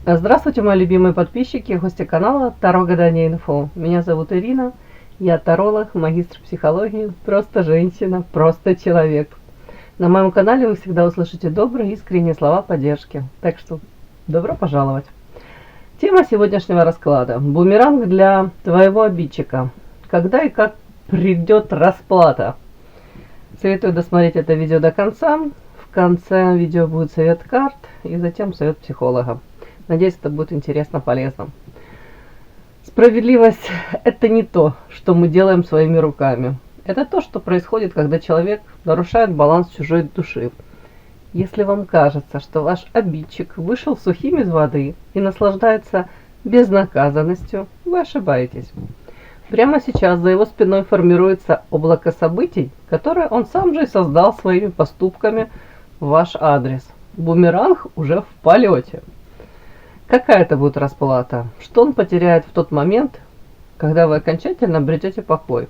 Здравствуйте, мои любимые подписчики и гости канала Таро Гадание Инфо. Меня зовут Ирина, я таролог, магистр психологии, просто женщина, просто человек. На моем канале вы всегда услышите добрые, искренние слова поддержки. Так что добро пожаловать. Тема сегодняшнего расклада: бумеранг для твоего обидчика. Когда и как придет расплата? Советую досмотреть это видео до конца. В конце видео будет совет карт и затем совет психолога. Надеюсь, это будет интересно, полезно. Справедливость – это не то, что мы делаем своими руками. Это то, что происходит, когда человек нарушает баланс чужой души. Если вам кажется, что ваш обидчик вышел сухим из воды и наслаждается безнаказанностью, вы ошибаетесь. Прямо сейчас за его спиной формируется облако событий, которое он сам же и создал своими поступками в ваш адрес. Бумеранг уже в полете. Какая это будет расплата? Что он потеряет в тот момент, когда вы окончательно обретете покой?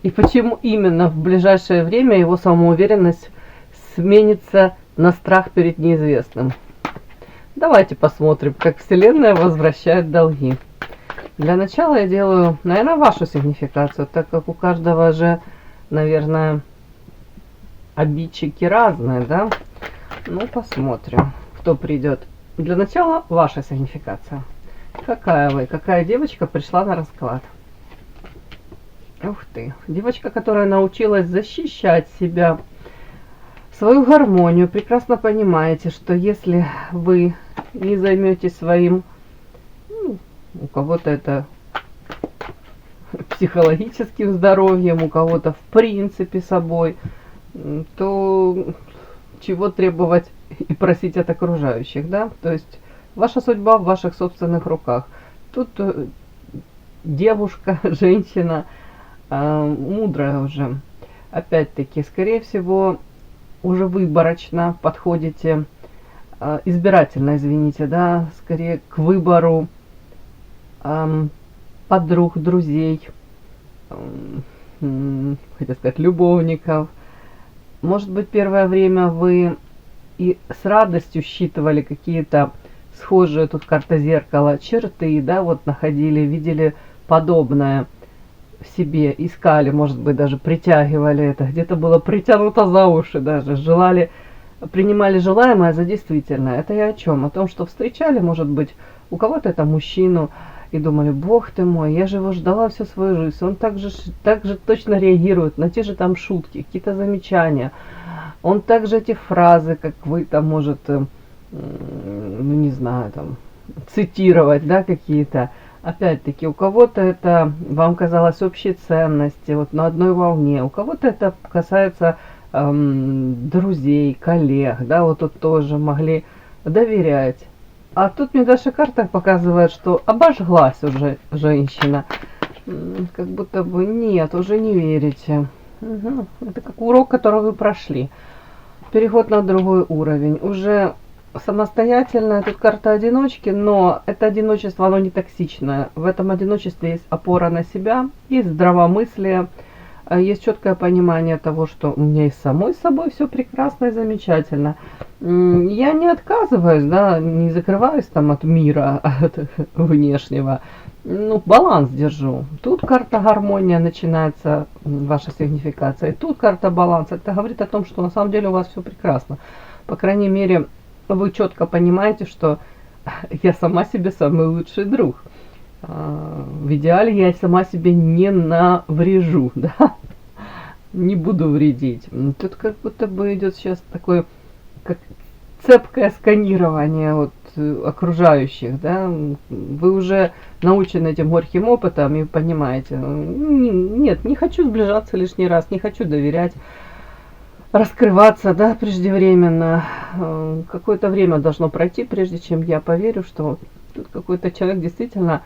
И почему именно в ближайшее время его самоуверенность сменится на страх перед неизвестным? Давайте посмотрим, как Вселенная возвращает долги. Для начала я делаю, наверное, вашу сигнификацию, так как у каждого же, наверное, обидчики разные, да? Ну, посмотрим, кто придет. Для начала ваша сигнификация. Какая девочка пришла на расклад? Ух ты, девочка, которая научилась защищать себя, свою гармонию. Прекрасно понимаете, что если вы не займетесь своим, у кого-то это психологическим здоровьем, у кого-то в принципе собой, то чего требовать и просить от окружающих, да? То есть ваша судьба в ваших собственных руках. Тут девушка, женщина мудрая уже. Опять-таки, скорее всего, уже выборочно подходите, избирательно, извините, да, скорее к выбору подруг, друзей, хотел сказать, любовников. Может быть, первое время вы и с радостью считывали какие-то схожие, тут карта зеркала, черты, да, вот находили, видели подобное в себе, искали, может быть, даже притягивали это, где-то было притянуто за уши даже, желали, принимали желаемое за действительное. Это я о чем? О том, что встречали, может быть, у кого-то это мужчину, и думали: бог ты мой, я же его ждала всю свою жизнь, он так же точно реагирует на те же там шутки, какие-то замечания. Он также эти фразы, как вы там, может, ну не знаю, там, цитировать, да, какие-то. Опять-таки, у кого-то это вам казалось общей ценности, вот на одной волне. У кого-то это касается друзей, коллег, да, вот тут тоже могли доверять. А тут мне даже карта показывает, что обожглась уже женщина. Как будто бы нет, уже не верите. Угу. Это как урок, который вы прошли. Переход на другой уровень. Уже самостоятельная, тут карта одиночки, но это одиночество, оно не токсичное. В этом одиночестве есть опора на себя, есть здравомыслие, есть четкое понимание того, что у меня и самой собой все прекрасно и замечательно. Я не отказываюсь, да, не закрываюсь там от мира, от внешнего. Ну, баланс держу. Тут карта гармония начинается, ваша сигнификация. И тут карта баланс. Это говорит о том, что на самом деле у вас все прекрасно. По крайней мере, вы четко понимаете, что я сама себе самый лучший друг. В идеале я сама себе не наврежу, да? Не буду вредить. Тут как будто бы идет сейчас такое, как цепкое сканирование вот окружающих, да? Вы уже научены этим горьким опытом и понимаете: нет, не хочу сближаться лишний раз, не хочу доверять, раскрываться, да, преждевременно. Какое-то время должно пройти, прежде чем я поверю, что тут какой-то человек действительно,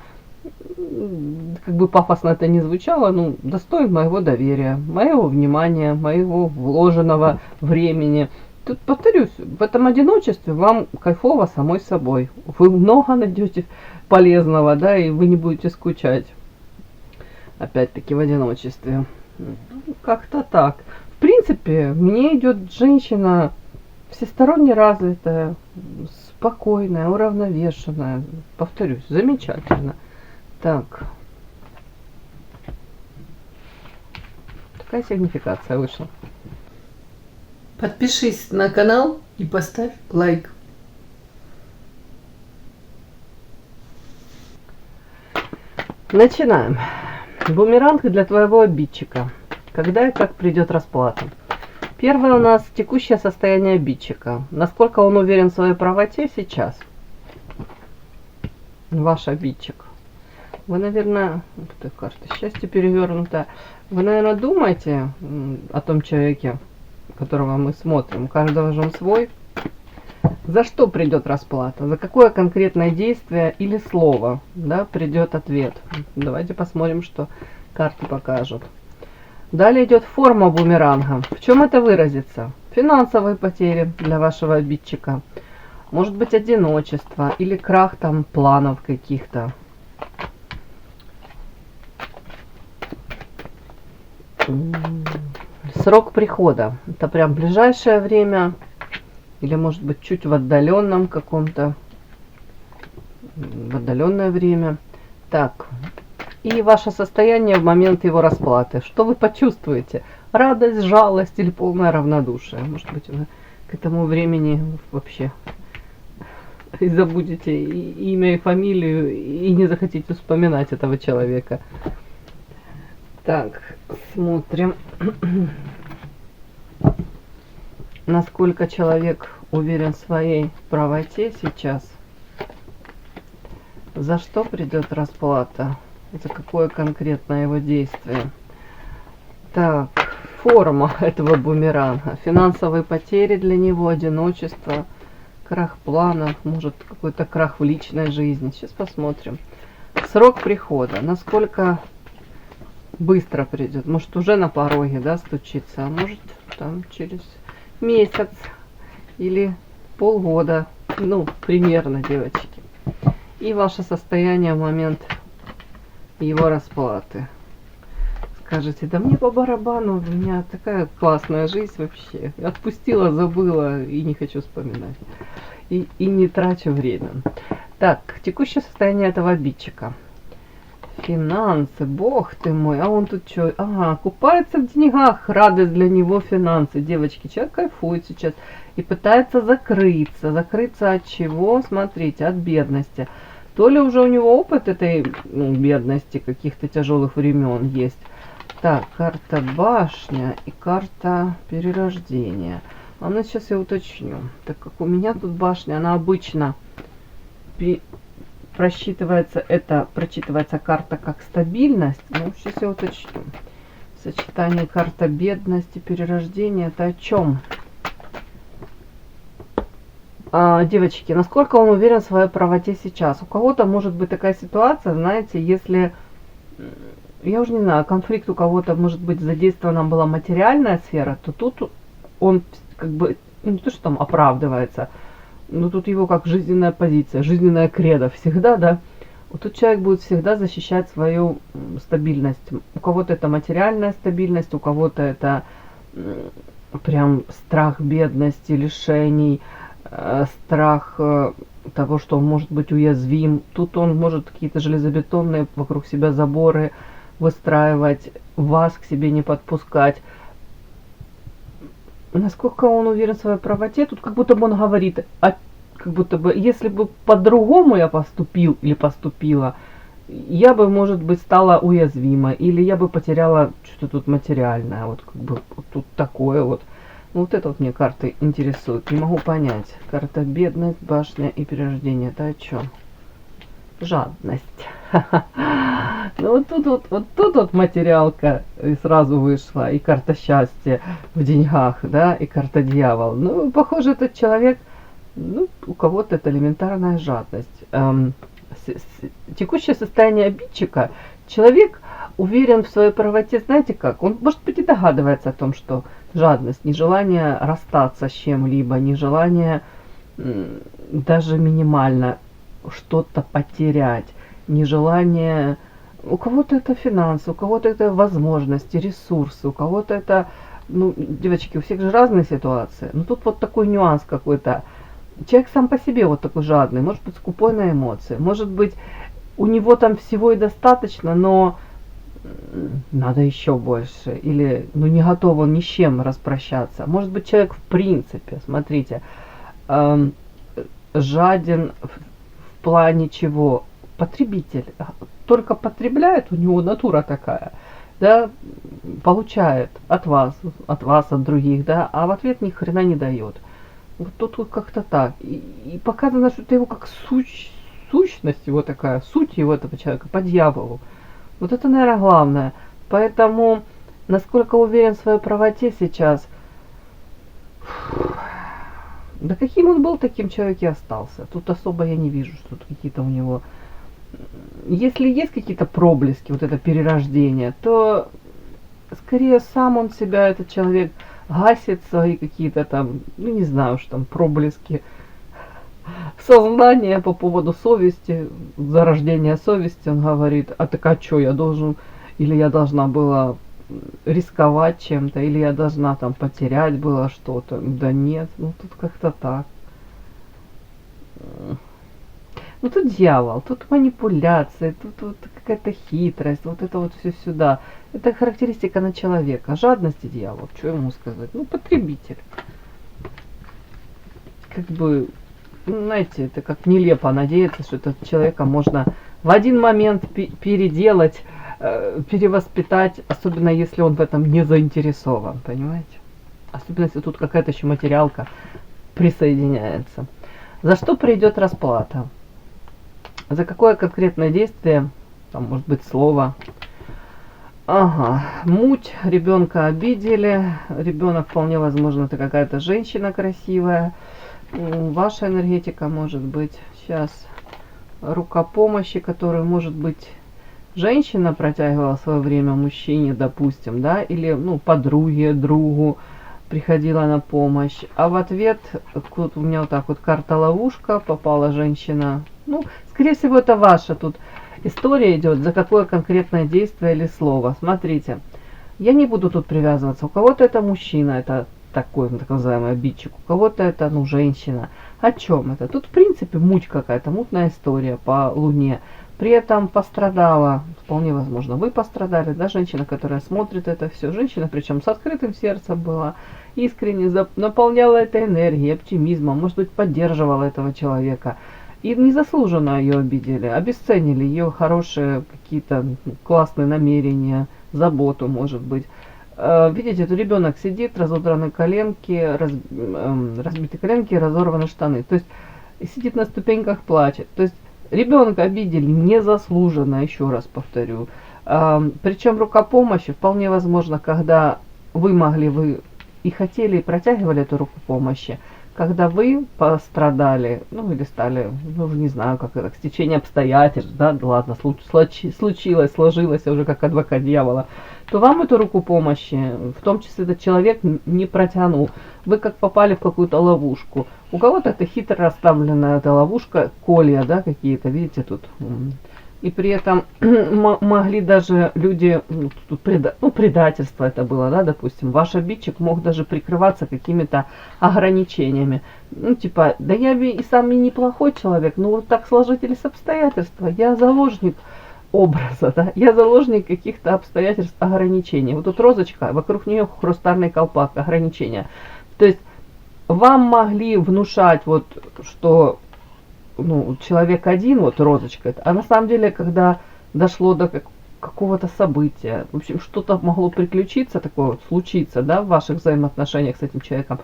как бы пафосно это не звучало, ну, достоин моего доверия, моего внимания, моего вложенного времени. Тут, повторюсь, в этом одиночестве вам кайфово самой собой. Вы много найдете полезного, да, и вы не будете скучать. Опять-таки в одиночестве. Как-то так. В принципе, мне идет женщина всесторонне развитая, с спокойная, уравновешенная. Повторюсь, замечательно. Так. Такая сигнификация вышла. Подпишись на канал и поставь лайк. Начинаем. Бумеранг для твоего обидчика. Когда и как придет расплата? Первое у нас текущее состояние обидчика. Насколько он уверен в своей правоте сейчас? Ваш обидчик. Вы, наверное, карта счастья перевернута. Вы, наверное, думаете о том человеке, которого мы смотрим. У каждого же он свой. За что придет расплата? За какое конкретное действие или слово, да, придет ответ? Давайте посмотрим, что карты покажут. Далее идет форма бумеранга. В чем это выразится? Финансовые потери для вашего обидчика. Может быть, одиночество или крах там планов каких-то. Срок прихода. Это прям ближайшее время. Или может быть чуть в отдаленном каком-то. В отдаленное время. Так. И ваше состояние в момент его расплаты. Что вы почувствуете? Радость, жалость или полное равнодушие? Может быть, вы к этому времени вообще и забудете и имя, и фамилию, и не захотите вспоминать этого человека. Так, смотрим. Насколько человек уверен в своей правоте сейчас. За что придет расплата? За какое конкретное его действие? Так, форма этого бумеранга. Финансовые потери для него, одиночество, крах планов, может какой-то крах в личной жизни. Сейчас посмотрим. Срок прихода. Насколько быстро придет. Может уже на пороге, да, стучится. А может там через месяц или полгода. Ну, примерно, девочки. И ваше состояние в момент его расплаты. Скажете, да мне по барабану, у меня такая классная жизнь вообще. Отпустила, забыла и не хочу вспоминать. И не трачу время. Так, текущее состояние этого обидчика. Финансы, бог ты мой, а он тут что? Ага, купается в деньгах, радость для него финансы. Девочки, человек кайфует сейчас и пытается закрыться. Закрыться от чего? Смотрите, от бедности. То ли уже у него опыт этой бедности, каких-то тяжелых времен есть. Так, карта башня и карта перерождения. А ну сейчас я уточню. Так как у меня тут башня, она обычно прочитывается карта как стабильность. Ну, сейчас я уточню. Сочетание карта бедности, перерождения. Это о чем? Девочки, насколько он уверен в своей правоте сейчас? У кого-то может быть такая ситуация, знаете, если, я уже не знаю, конфликт у кого-то может быть задействована была материальная сфера, то тут он как бы, не то что там оправдывается, но тут его как жизненная позиция, жизненная кредо всегда, да. Вот тут человек будет всегда защищать свою стабильность. У кого-то это материальная стабильность, у кого-то это прям страх бедности, лишений, страх того, что он может быть уязвим. Тут он может какие-то железобетонные вокруг себя заборы выстраивать, вас к себе не подпускать. Насколько он уверен в своей правоте, тут как будто бы он говорит, как будто бы, если бы по-другому я поступил или поступила, я бы, может быть, стала уязвима, или я бы потеряла что-то тут материальное, вот как бы вот тут такое вот. Вот это вот мне карты интересуют. Не могу понять. Карта бедность, башня и перерождение. Это о чем? Жадность. Ну вот тут материалка сразу вышла. И карта счастья в деньгах, да, и карта дьявол. Ну, похоже, этот человек, ну, у кого-то это элементарная жадность. Текущее состояние обидчика. Человек уверен в своей правоте, знаете как? Он, может быть, и догадывается о том, что жадность, нежелание расстаться с чем-либо, нежелание даже минимально что-то потерять, нежелание... У кого-то это финансы, у кого-то это возможности, ресурсы, у кого-то это... Ну, девочки, у всех же разные ситуации. Но тут вот такой нюанс какой-то. человек сам по себе вот такой жадный, может быть скупой на эмоции, может быть у него там всего и достаточно, но надо еще больше, или ну не готов он ни с чем распрощаться. Может быть человек в принципе, смотрите, жаден в плане чего? Потребитель. Только потребляет, у него натура такая, да, получает от вас, от других, да, а в ответ ни хрена не дает. Вот тут вот как-то так. И показано, что это его как сущность его такая, суть его этого человека по дьяволу. Вот это, наверное, главное. Поэтому, насколько уверен в своей правоте сейчас, да каким он был, таким человек и остался. Тут особо я не вижу, что тут какие-то у него... Если есть какие-то проблески, вот это перерождение, то скорее сам он себя, этот человек, гасит свои какие-то там, ну не знаю, что там, проблески сознания по поводу совести, зарождения совести. Он говорит, а так а что, я должен, или я должна была рисковать чем-то, или я должна там потерять было что-то. Да нет, ну тут как-то так. Ну тут дьявол, тут манипуляции, тут вот какая-то хитрость, вот это вот все сюда. Это характеристика на человека. Жадность и дьявол, что ему сказать? Ну, потребитель. Как бы, знаете, это как нелепо надеяться, что этого человека можно в один момент переделать, перевоспитать, особенно если он в этом не заинтересован, понимаете? Особенно если тут какая-то еще материалка присоединяется. За что придет расплата? За какое конкретное действие, там может быть слово. Ага, муть, ребенка обидели, ребенок вполне возможно это какая-то женщина красивая, ваша энергетика может быть сейчас рука помощи, которую может быть женщина протягивала в свое время мужчине, допустим, да, или ну подруге, другу приходила на помощь, а в ответ вот у меня вот так вот карта ловушка, попала женщина, ну скорее всего это ваша тут история идет, за какое конкретное действие или слово. Смотрите, я не буду тут привязываться. У кого-то это мужчина, это такой так называемый обидчик, у кого-то это ну женщина. О чем это? Тут в принципе муть какая-то, мутная история по Луне. При этом пострадала, вполне возможно, вы пострадали, да, женщина, которая смотрит это все. Женщина, причем с открытым сердцем была, искренне наполняла это энергией, оптимизмом, может быть, поддерживала этого человека. И незаслуженно ее обидели, обесценили ее хорошие какие-то классные намерения, заботу, может быть. Видите, это ребенок сидит, разодраны коленки, разбиты коленки, разорваны штаны. То есть сидит на ступеньках, плачет. То есть ребенка обидели незаслуженно, еще раз повторю. Причем рука помощи вполне возможно, когда вы и хотели, и протягивали эту руку помощи, когда вы пострадали, ну или стали, ну не знаю, как это, стечение обстоятельств, да ладно, случилось, сложилось, я уже как адвокат дьявола, то вам эту руку помощи, в том числе этот человек, не протянул. Вы как попали в какую-то ловушку. У кого-то это хитро расставленная эта ловушка, колья, да, какие-то, видите, тут. И при этом могли даже люди, предательство это было, да, допустим, ваш обидчик мог даже прикрываться какими-то ограничениями. Ну, типа, да я и сам и неплохой человек, но вот так сложились обстоятельства, я заложник образа, да, я заложник каких-то обстоятельств, ограничений. Вот тут розочка, вокруг нее хрустальный колпак, ограничения. То есть вам могли внушать вот, что ну, человек один, вот розочка, а на самом деле, когда дошло до какого-то события, в общем, что-то могло приключиться, такое вот случиться, да, в ваших взаимоотношениях с этим человеком,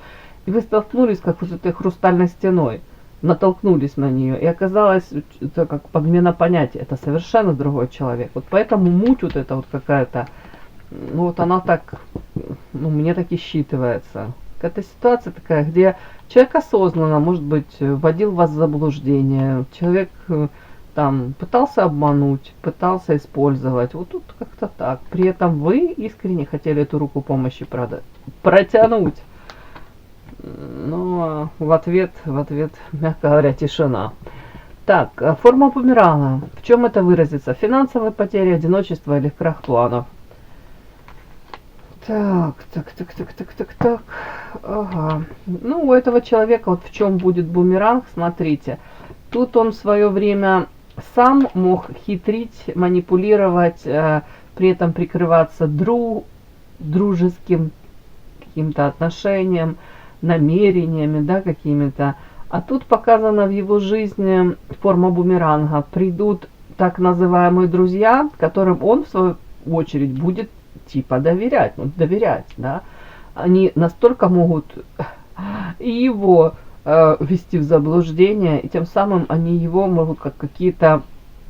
и вы столкнулись как вот этой хрустальной стеной, натолкнулись на нее, и оказалось, это как подмена понятия, это совершенно другой человек. Вот поэтому муть вот эта вот какая-то, ну вот она так, ну мне так и считывается. Это ситуация такая, где человек осознанно, может быть, вводил вас в заблуждение, человек там пытался обмануть, пытался использовать, вот тут как-то так. При этом вы искренне хотели эту руку помощи протянуть, но в ответ, мягко говоря, тишина. Так, форма бумеранга. В чем это выразится? Финансовые потери, одиночество или крах планов? Так. Ага. Ну, у этого человека вот в чем будет бумеранг, смотрите. Тут он в свое время сам мог хитрить, манипулировать, при этом прикрываться дружеским каким-то отношением, намерениями, да, какими-то. А тут показана в его жизни форма бумеранга. Придут так называемые друзья, которым он в свою очередь будет типа доверять, ну, доверять, да. Они настолько могут и его ввести в заблуждение, и тем самым они его могут как какие-то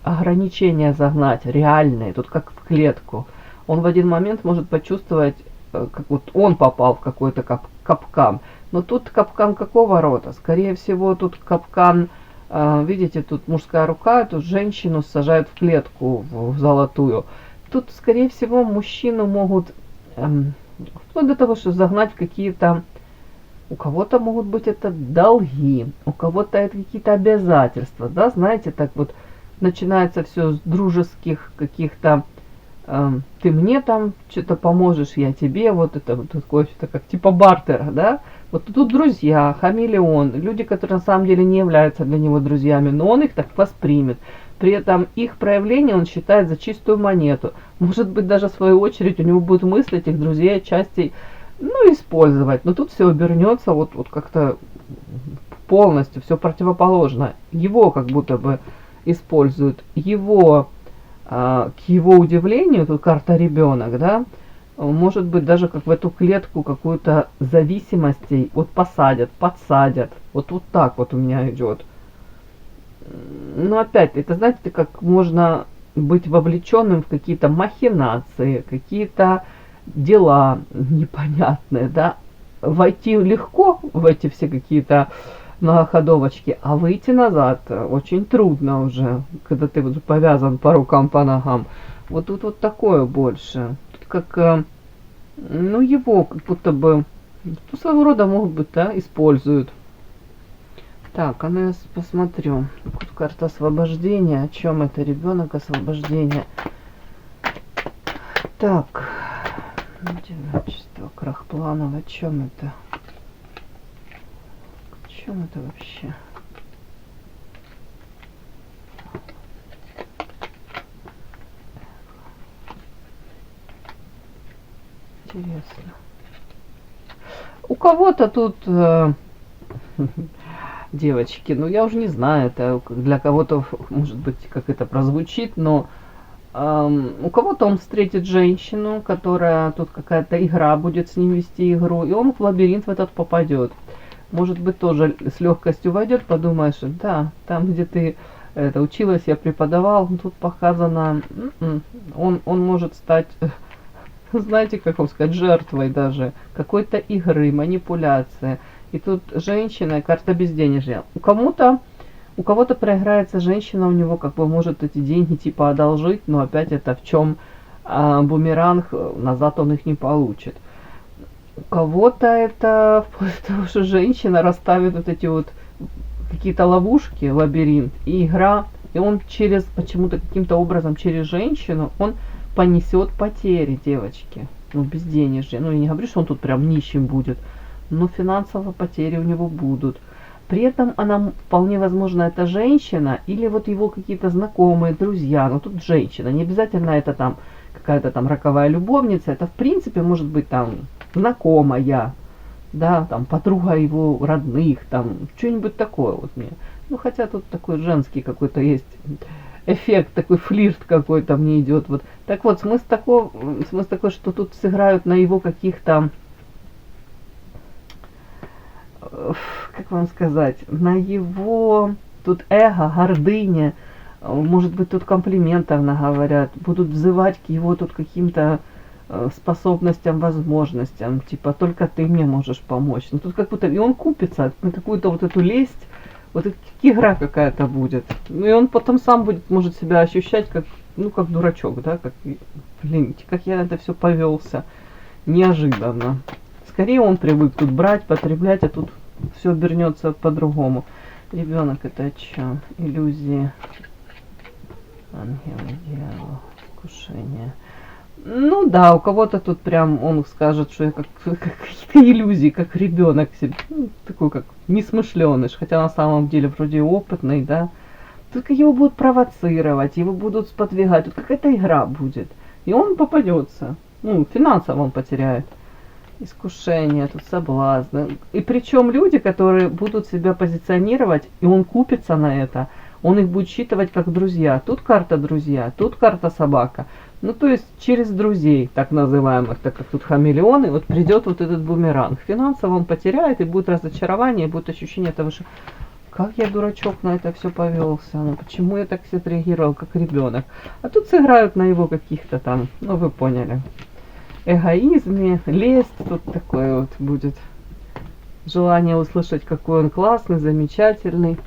ограничения загнать, реальные, тут как в клетку. Он в один момент может почувствовать, как вот он попал в какой-то капкан. Но тут капкан какого рода? Скорее всего, тут капкан, видите, тут мужская рука, тут женщину сажают в клетку, в золотую. Тут, скорее всего, мужчину могут, вплоть до того, что загнать в какие-то, у кого-то могут быть это долги, у кого-то это какие-то обязательства, да, знаете, так вот начинается все с дружеских каких-то, ты мне там что-то поможешь, я тебе, вот это вот такое что-то как типа бартера, да. Вот тут друзья, хамелеон, люди, которые на самом деле не являются для него друзьями, но он их так воспримет. При этом их проявление он считает за чистую монету. Может быть, даже в свою очередь у него будут мысли этих друзей отчасти, ну, использовать. Но тут все обернется вот как-то полностью, все противоположно. Его как будто бы используют, его, к его удивлению, тут карта ребенок, да, может быть, даже как в эту клетку какую-то зависимостей вот посадят, подсадят. Вот так вот у меня идет. Но опять, это знаете, как можно быть вовлеченным в какие-то махинации, какие-то дела непонятные, да. Войти легко в эти все какие-то многоходовочки, а выйти назад очень трудно уже, когда ты вот повязан по рукам, по ногам. Вот тут вот такое больше. Тут как, ну, его как будто бы, ну, своего рода, могут быть, да, используют. Так, а ну я посмотрю. Тут карта освобождения. О чем это? Ребенок, освобождение. Так. Одиночество, крах планов. О чем это? О чем это вообще? Интересно. У кого-то тут... девочки, ну я уже не знаю, это для кого-то, может быть, как это прозвучит, но у кого-то он встретит женщину, которая тут какая-то игра будет с ним вести игру, и он в лабиринт в этот попадет. Может быть, тоже с легкостью войдет, подумаешь, да, там, где ты это училась, я преподавал, тут показано, он может стать, знаете, как вам сказать, жертвой даже какой-то игры, манипуляции. И тут женщина, карта безденежья. У кого-то проиграется женщина, у него как бы может эти деньги типа одолжить, но опять это в чем бумеранг, назад он их не получит. У кого-то это вплоть до того, что женщина расставит вот эти вот какие-то ловушки, лабиринт и игра, и он через, почему-то каким-то образом через женщину, он понесет потери, девочки. Ну, безденежье. Ну, я не говорю, что он тут прям нищим будет, но финансовые потери у него будут. При этом она, вполне возможно, это женщина или вот его какие-то знакомые, друзья. Но тут женщина, не обязательно это там какая-то там роковая любовница. Это в принципе может быть там знакомая, да, там подруга его родных, там что-нибудь такое вот мне. Ну, хотя тут такой женский какой-то есть эффект, такой флирт какой-то мне идет. Вот. Так вот, смысл такой, что тут сыграют на его каких-то, как вам сказать, на его тут эго, гордыня, может быть, тут комплиментов наговорят, будут взывать к его тут каким-то способностям, возможностям, типа только ты мне можешь помочь. Ну тут как будто и он купится на какую-то вот эту лесть, вот это игра какая-то будет. Ну и он потом сам будет, может себя ощущать как, ну как дурачок, да, как, блин, как я это все повелся, неожиданно. Скорее он привык тут брать, потреблять, а тут все обернется по-другому. Ребенок это что? Иллюзии. Ангел, дьявол, искушение. Ну да, у кого-то тут прям он скажет, что я как какие-то иллюзии, как ребенок себе, ну, такой как несмышленыш, хотя на самом деле вроде опытный, да. Только его будут провоцировать, его будут сподвигать, тут какая-то игра будет. И он попадется. Ну, финансово он потеряет. Искушение, тут соблазны. И причем люди, которые будут себя позиционировать, и он купится на это, он их будет считывать как друзья. Тут карта друзья, тут карта собака. Ну, то есть через друзей, так называемых, так как тут хамелеоны, вот придет вот этот бумеранг. Финансово он потеряет, и будет разочарование, и будет ощущение того, что как я, дурачок, на это все повелся, ну почему я так все отреагировал, как ребенок. А тут сыграют на его каких-то там, ну вы поняли, эгоизме, лесть, тут такое вот будет. Желание услышать, какой он классный, замечательный.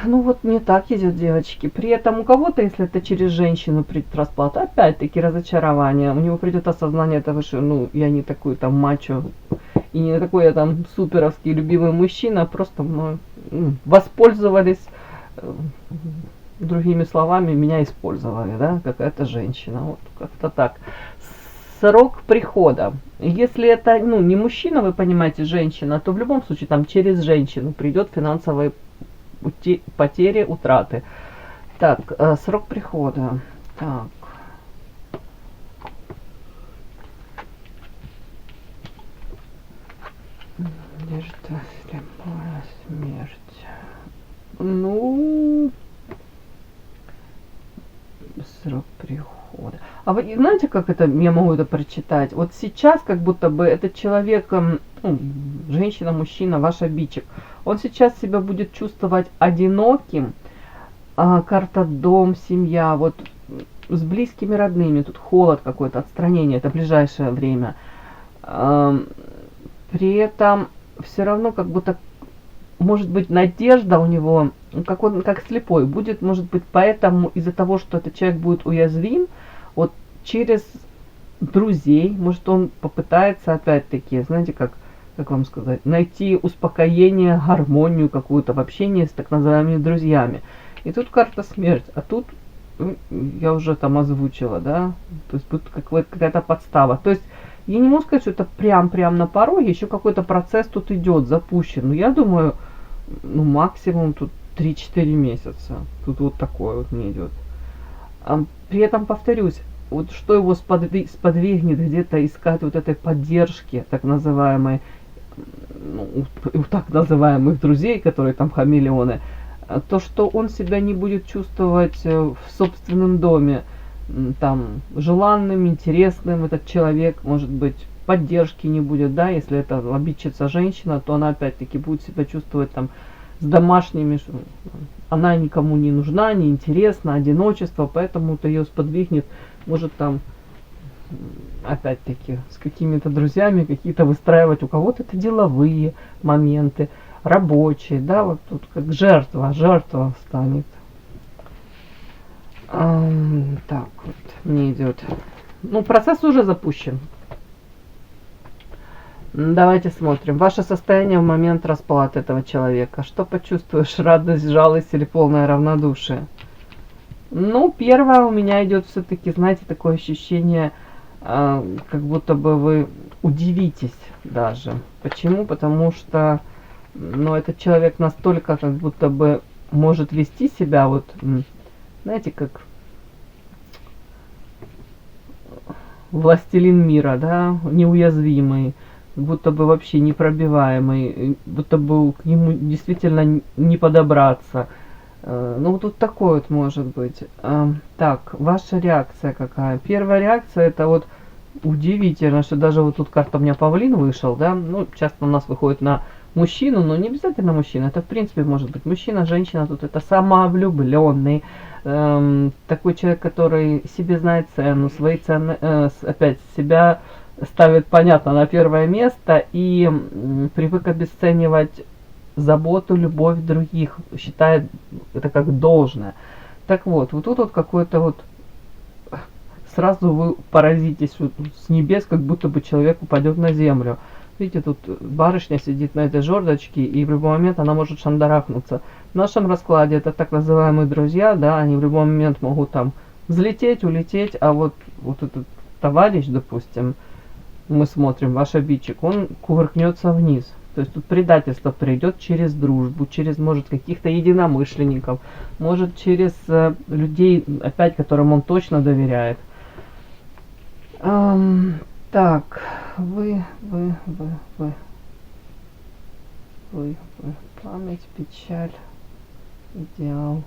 Ну вот не так идет, девочки. При этом у кого-то, если это через женщину придет расплата, опять-таки разочарование. У него придет осознание того, что ну я не такой там мачо и не такой я там суперовский любимый мужчина, просто ну, воспользовались, другими словами, меня использовали, да, какая-то женщина. Вот как-то так. Срок прихода. Если это ну, не мужчина, вы понимаете, женщина, то в любом случае там через женщину придет финансовые потери, утраты. Так, срок прихода. Так. Надежда, слепая смерть. Ну, срок прихода. А вы знаете, как это я могу это прочитать? Вот сейчас, как будто бы этот человек, ну, женщина, мужчина, ваш обидчик, он сейчас себя будет чувствовать одиноким. Карта дом, семья, вот с близкими родными, тут холод какой-то, отстранение, это ближайшее время. При этом все равно как будто может быть надежда у него, как он как слепой, будет, может быть, поэтому из-за того, что этот человек будет уязвим, вот через друзей, может он попытается опять-таки, знаете, как вам сказать, найти успокоение, гармонию какую-то в общении с так называемыми друзьями. И тут карта смерть, а тут я уже там озвучила, да, то есть тут какая-то подстава. То есть я не могу сказать, что это прям на пороге, еще какой-то процесс тут идет, запущен. Но я думаю, ну максимум тут 3-4 месяца. Тут вот такое вот не идет. При этом повторюсь, вот что его сподвигнет где-то искать вот этой поддержки, так называемой, ну, у так называемых друзей, которые там хамелеоны, то, что он себя не будет чувствовать в собственном доме, там, желанным, интересным, этот человек, может быть, поддержки не будет, да, если это обидчица женщина, то она опять-таки будет себя чувствовать там с домашними, она никому не нужна, не интересна, одиночество, поэтому-то ее сподвигнет, может там, опять-таки, с какими-то друзьями какие-то выстраивать, у кого-то это деловые моменты, рабочие, да, вот тут как жертва станет. Так, вот мне идет. Ну, процесс уже запущен. Давайте смотрим. Ваше состояние в момент расплаты этого человека. Что почувствуешь? Радость, жалость или полное равнодушие? Ну, первое у меня идет все-таки, знаете, такое ощущение, как будто бы вы удивитесь даже. Почему? Потому что, ну, этот человек настолько как будто бы может вести себя вот, знаете, как властелин мира, да, неуязвимый, будто бы вообще непробиваемый, будто бы к нему действительно не подобраться. Ну, вот тут такое вот может быть. Так, ваша реакция какая? Первая реакция это вот удивительно, что даже вот тут карта у меня павлин вышел, да, ну, часто у нас выходит на мужчину, но не обязательно мужчина, это в принципе может быть мужчина, женщина, тут это самовлюбленный, такой человек, который себе знает цену, свои цены, опять себя ставит, понятно, на первое место и привык обесценивать заботу, любовь других, считает это как должное. Так вот, вот тут вот какой-то вот сразу вы поразитесь вот с небес, как будто бы человек упадет на землю. Видите, тут барышня сидит на этой жердочке, и в любой момент она может шандарахнуться. В нашем раскладе это так называемые друзья, да, они в любой момент могут там взлететь, улететь, а вот этот товарищ, допустим, мы смотрим, ваш обидчик, он кувыркнется вниз. То есть тут предательство придет через дружбу, через, может, каких-то единомышленников, может, через людей, опять, которым он точно доверяет. Так, вы, память, печаль, идеал,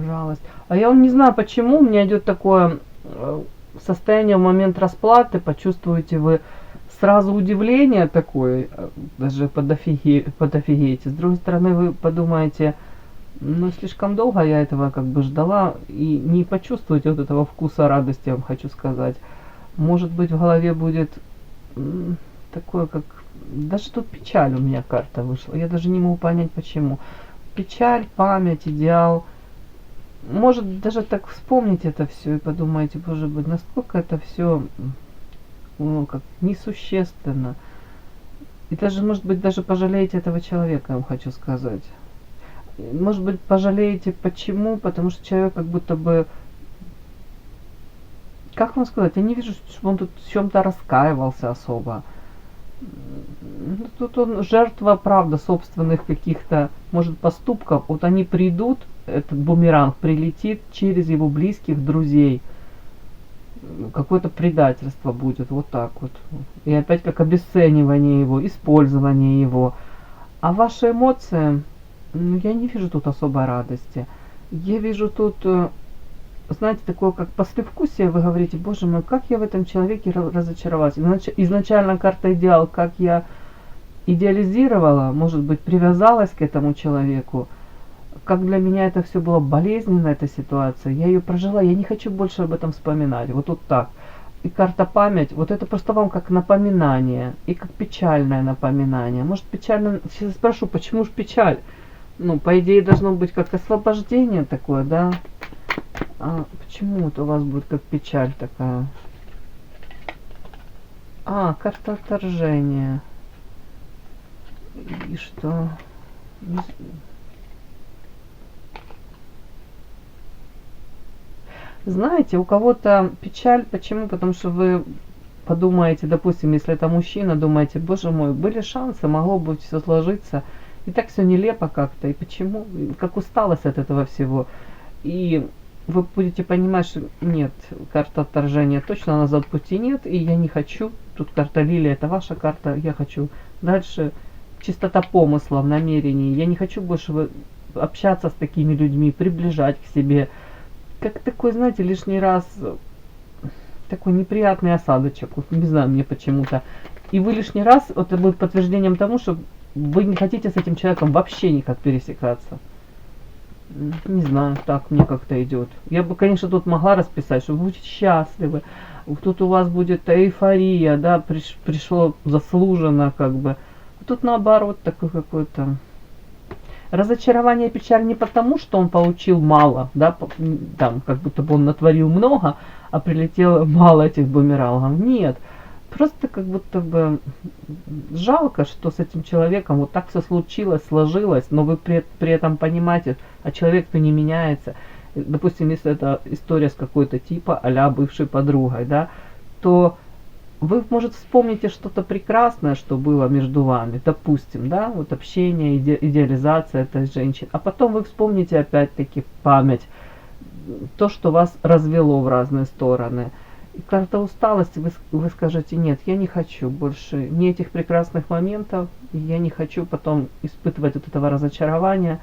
жалость. А я не знаю, почему у меня идет такое состояние в момент расплаты, почувствуете вы сразу удивление такое, даже подофигеете. С другой стороны, вы подумаете, ну, слишком долго я этого как бы ждала, и не почувствуете вот этого вкуса радости, я вам хочу сказать. Может быть, в голове будет такое, как... Даже тут печаль у меня карта вышла, я даже не могу понять, почему. Печаль, память, идеал. Может, даже так вспомнить это все и подумаете, боже мой, насколько это все, ну, как несущественно. И даже, может быть, даже пожалеете этого человека, я вам хочу сказать. Может быть, пожалеете, почему? Потому что человек как будто бы... Как вам сказать? Я не вижу, что он тут в чем-то раскаивался особо. Тут он жертва, правда, собственных каких-то, может, поступков. Вот они придут, этот бумеранг прилетит через его близких, друзей. Какое-то предательство будет, вот так вот. И опять как обесценивание его, использование его. А ваши эмоции, ну, я не вижу тут особой радости. Я вижу тут, знаете, такое как послевкусие. Вы говорите, боже мой, как я в этом человеке разочаровалась. Изначально карта идеал, как я идеализировала, может быть, привязалась к этому человеку. Как для меня это все было болезненно, эта ситуация. Я ее прожила, я не хочу больше об этом вспоминать. Вот так. И карта память, вот это просто вам как напоминание. И как печальное напоминание. Может, печально... Сейчас спрошу, почему же печаль? Ну, по идее, должно быть как освобождение такое, да? А почему это у вас будет как печаль такая? А, карта отторжения. И что? Знаете, у кого-то печаль, почему? Потому что вы подумаете, допустим, если это мужчина, думаете, боже мой, были шансы, могло бы все сложиться. И так все нелепо как-то. И почему? Как усталость от этого всего. И вы будете понимать, что нет, карта отторжения точно назад пути нет, и я не хочу. Тут карта лилия, это ваша карта, я хочу дальше. Чистота помысла, намерений. Я не хочу больше общаться с такими людьми, приближать к себе. Как такой, знаете, лишний раз такой неприятный осадочек. Вот, не знаю, мне почему-то. И вы лишний раз, вот это будет подтверждением тому, что вы не хотите с этим человеком вообще никак пересекаться. Не знаю, так мне как-то идет. Я бы, конечно, тут могла расписать, что вы будете счастливы. Тут у вас будет эйфория, да, пришло заслуженно, как бы. Тут наоборот такой какой-то... Разочарование и печаль не потому, что он получил мало, да, там, как будто бы он натворил много, а прилетело мало этих бумерангов. Нет, просто как будто бы жалко, что с этим человеком вот так все случилось, сложилось, но вы при этом понимаете, а человек-то не меняется. Допустим, если это история с какой-то типа а-ля бывшей подругой, да, то вы, может, вспомните что-то прекрасное, что было между вами, допустим, да, вот общение, идеализация этой женщины, а потом вы вспомните опять-таки память, то, что вас развело в разные стороны. И карта усталости, вы скажете, нет, я не хочу больше ни этих прекрасных моментов, я не хочу потом испытывать вот этого разочарования.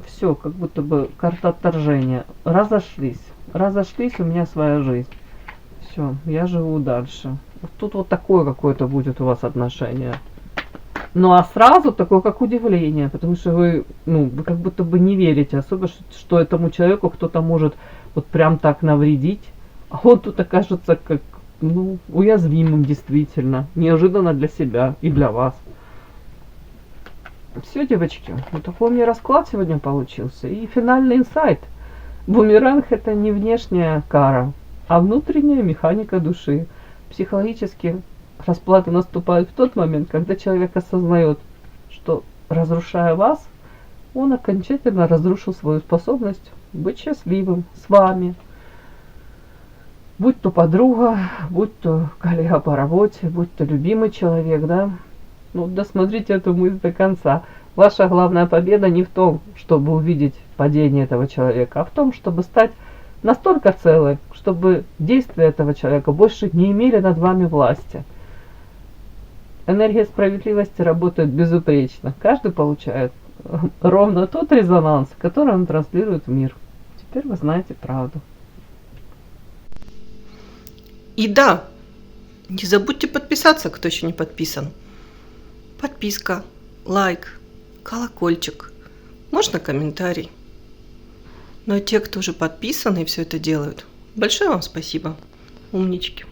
Все, как будто бы карта отторжения. Разошлись, у меня своя жизнь. Все, я живу дальше. Тут вот такое какое-то будет у вас отношение. Ну а сразу такое как удивление, потому что вы, ну, вы как будто бы не верите, особо, что этому человеку кто-то может вот прям так навредить, а он тут окажется как, ну, уязвимым действительно, неожиданно для себя и для вас. Все, девочки, вот такой у меня расклад сегодня получился. И финальный инсайт. Бумеранг это не внешняя кара, а внутренняя механика души. Психологически расплаты наступают в тот момент, когда человек осознает, что разрушая вас, он окончательно разрушил свою способность быть счастливым с вами. Будь то подруга, будь то коллега по работе, будь то любимый человек, да. Ну, досмотрите эту мысль до конца. Ваша главная победа не в том, чтобы увидеть падение этого человека, а в том, чтобы стать настолько целой, чтобы действия этого человека больше не имели над вами власти. Энергия справедливости работает безупречно. Каждый получает ровно тот резонанс, который он транслирует в мир. Теперь вы знаете правду. И да, не забудьте подписаться, кто еще не подписан. Подписка, лайк, колокольчик, можно комментарий. Но те, кто уже подписаны и все это делают, большое вам спасибо, умнички.